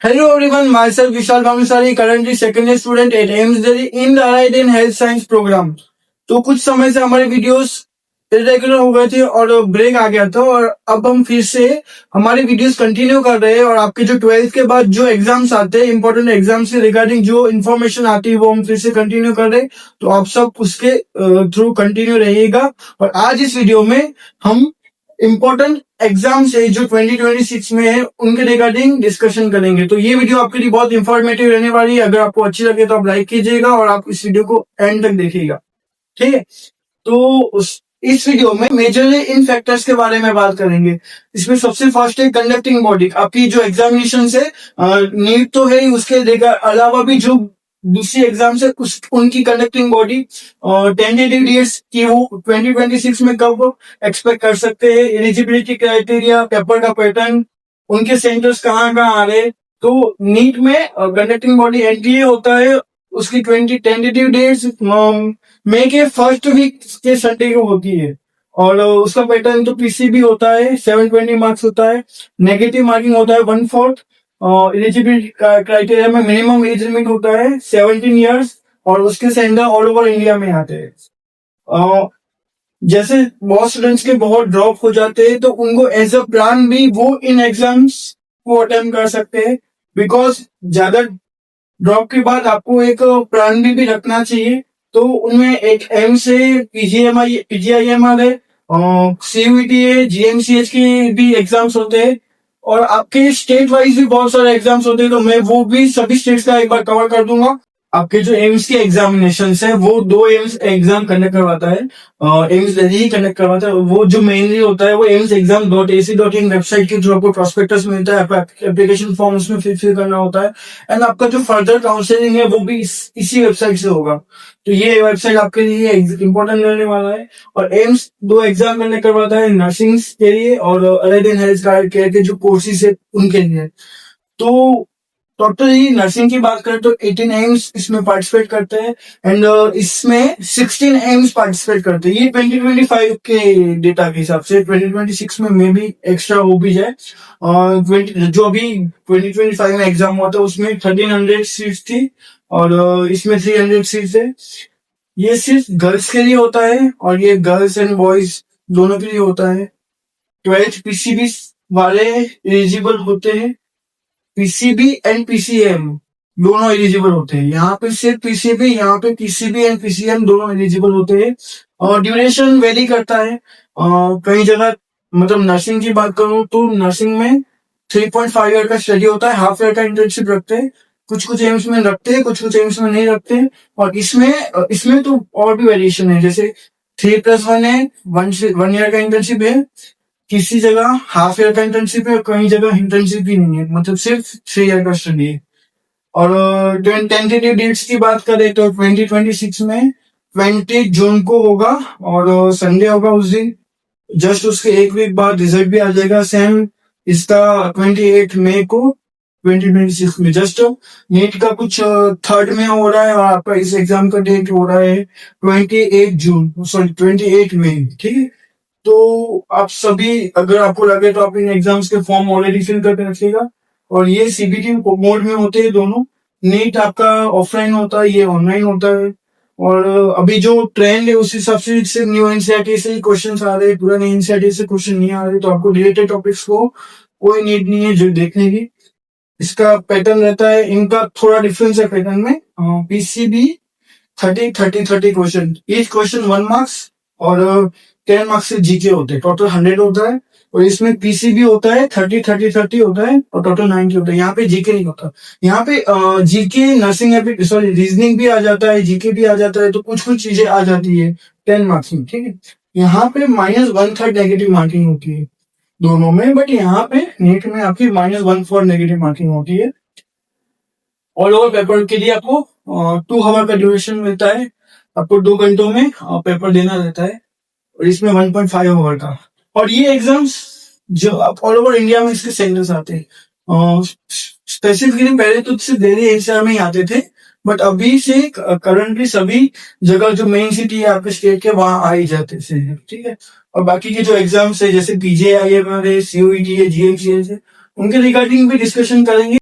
Hello everyone, myself Vishal Bhamusari, currently second year student at AIMS Delhi in the Allied in Health Science program। तो कुछ समय से हमारे videos irregular हो गए थे और ब्रेक आ गया था, और अब हम फिर से हमारे वीडियोस कंटिन्यू कर रहे हैं। और आपके जो 12th के बाद जो एग्जाम्स आते हैं, इंपॉर्टेंट एग्जाम्स से रिगार्डिंग जो इन्फॉर्मेशन आती है वो हम फिर से कंटिन्यू कर रहे हैं। तो आप सब उसके थ्रू कंटिन्यू रहिएगा। और आज इस वीडियो में हम इम्पोर्टेंट एग्जाम्स है जो 2026 में है उनके रिगार्डिंग डिस्कशन करेंगे। तो ये वीडियो आपके लिए बहुत इंफॉर्मेटिव रहने वाली है। अगर आपको अच्छी लगे तो आप लाइक कीजिएगा और आप इस वीडियो को एंड तक देखिएगा, ठीक है। तो इस वीडियो में मेजरली इन फैक्टर्स के बारे में बात करेंगे। इसमें सबसे फर्स्ट है कंडक्टिंग बॉडी। आपकी जो एग्जामिनेशन है, नीट तो है ही, उसके अलावा भी जो दूसरी एग्जाम है उनकी कंडक्टिंग बॉडी टेंटेटिव डेट्स की वो 2026 में कब एक्सपेक्ट कर सकते हैं, एलिजिबिलिटी क्राइटेरिया, पेपर का पैटर्न, उनके सेंटर्स कहाँ कहाँ आ रहे। तो नीट में कंडक्टिंग बॉडी एनटीए होता है, उसकी 20 टेंटेटिव डेट्स मई के फर्स्ट वीक के संडे को होती है। और उसका पैटर्न तो पीसीबी होता है, 720 मार्क्स होता है, नेगेटिव मार्किंग होता है 1/4। एलिजिबिलिटी क्राइटेरिया में मिनिमम एज लिमिट होता है 17 ईयर्स, और उसके सेंटर ऑल ओवर इंडिया में आते हैं। जैसे बहुत स्टूडेंट्स के बहुत ड्रॉप हो जाते हैं तो उनको एज अ प्लान भी वो इन एग्जाम्स को अटेम्प्ट कर सकते हैं, बिकॉज ज्यादा ड्रॉप के बाद आपको एक प्लान भी रखना चाहिए। तो उनमें एक एम से पीजीआईएमआर है, सीयूईटी है, जीएमसीएच के भी एग्जाम्स होते हैं, और आपके स्टेट वाइज भी बहुत सारे एग्जाम्स होते हैं। तो मैं वो भी सभी स्टेट्स का एक बार कवर कर दूंगा। आपके जो एम्स के एग्जामिनेशन है वो 2 एम्स एग्जाम कंडक्ट करवाता है, एम्स दिल्ली ही कंडक्ट करवाता है। वो जो मेनली होता है वो एम्स एग्जाम .ac.in वेबसाइट के थ्रू आपको प्रॉस्पेक्टस मिलता है, एप्लीकेशन फॉर्म उसमें फिल करना होता है, एंड आपका जो फर्दर काउंसलिंग है वो भी इसी वेबसाइट से होगा। तो ये वेबसाइट आपके लिए इंपॉर्टेंट रहने वाला है। और एम्स 2 एग्जाम कंडक्ट करवाता है, नर्सिंग के लिए और अलाइड एंड हेल्थ केयर के जो कोर्सेज है उनके लिए। तो टोटली नर्सिंग की बात करें तो 18 एम्स इसमें पार्टिसिपेट करते हैं, एंड इसमें 16 एम्स पार्टिसिपेट करते हैं। ये 2025 के डेटा के हिसाब से 2026 में भी एक्स्ट्रा हो भी जाए। और जो अभी 2025 में एग्जाम हुआ था उसमें 1300 सीट्स थी, और इसमें 300 सीट्स है। ये सिर्फ गर्ल्स के लिए होता है, और ये गर्ल्स एंड बॉयज दोनों के लिए होता है। 12th पीसीबी वाले एलिजिबल होते हैं, पीसीबी एंड पीसीएम दोनों एलिजिबल होते हैं। यहाँ पे सिर्फ पीसीबी, यहाँ पे पीसीबी एंड पीसीएम दोनों एलिजिबल होते हैं। और ड्यूरेशन वेरी करता है, कई जगह मतलब नर्सिंग की बात करूं तो नर्सिंग में 3.5 ईयर का स्टडी होता है, हाफ ईयर का इंटर्नशिप रखते हैं, कुछ कुछ एम्स में रखते हैं, कुछ कुछ एम्स में नहीं रखते। और इसमें तो और भी वेरिएशन है, जैसे 3+1 है, 1 ईयर का इंटर्नशिप है, किसी जगह हाफ ईयर का इंटर्नशिप है, कई जगह इंटर्नशिप भी नहीं है, मतलब सिर्फ 3 ईयर का स्टडी है। और टेंटेटिव डेट्स की बात करें तो 2026 में 20 जून को होगा, और संडे होगा उस दिन। जस्ट उसके एक वीक बाद रिजल्ट भी आ जाएगा, सेम इसका 28 मई को 2026 में। जस्ट नीट का कुछ 3rd में हो रहा है, और आपका इस एग्जाम का डेट हो रहा है 28 जून, सॉरी 28 मई, ठीक है। तो आप सभी, अगर आपको लगे तो आप इन एग्जाम्स के फॉर्म ऑलरेडी फिल करके रखिएगा। और ये सीबीटी मोड में होते हैं दोनों। नीट आपका ऑफलाइन होता है, ये ऑनलाइन होता है। और अभी जो ट्रेंड है उस हिसाब से सिर्फ न्यू एनसीईआरटी से ही क्वेश्चन आ रहे हैं, पुराने एनसीईआरटी से क्वेश्चन नहीं आ रहे। तो आपको रिलेटेड टॉपिक्स को कोई नीड नहीं है जो देखने की। इसका पैटर्न रहता है, इनका थोड़ा डिफरेंस है पैटर्न में। PCB 30 question, each question 1 marks, और 10 मार्क्स से जीके होते हैं, टोटल 100 होता है। और इसमें पीसीबी होता है 30 होता है, और टोटल 90 होता है। यहाँ पे जीके नहीं होता, यहाँ पे जीके नर्सिंग सॉरी रीजनिंग भी आ जाता है, जीके भी आ जाता है, तो कुछ कुछ चीजें आ जाती है 10 मार्क्स में, ठीक है। यहाँ पे -1/3 नेगेटिव मार्किंग होती है दोनों में, बट यहाँ पे नीट में आपकी -1/4 नेगेटिव मार्किंग होती है। ऑल ओवर पेपर के लिए आपको 2 आवर का ड्यूरेशन मिलता है, आपको 2 घंटों में पेपर देना रहता है, और इसमें 1.5 आवर का। और ये एग्जाम्स जो ऑल ओवर इंडिया में इसके सेंटर्स आते हैं। स्पेसिफिकली पहले तो सिर्फ दिल्ली एनसीआर में ही आते थे, बट अभी से करंटली सभी जगह जो मेन सिटी है आपके स्टेट के वहां आ ही जाते थे, ठीक है। और बाकी के जो एग्जाम्स है जैसे पीजीआईएमआर है, सीयूईटी है, जीएमसीएच है, उनके रिगार्डिंग भी डिस्कशन करेंगे।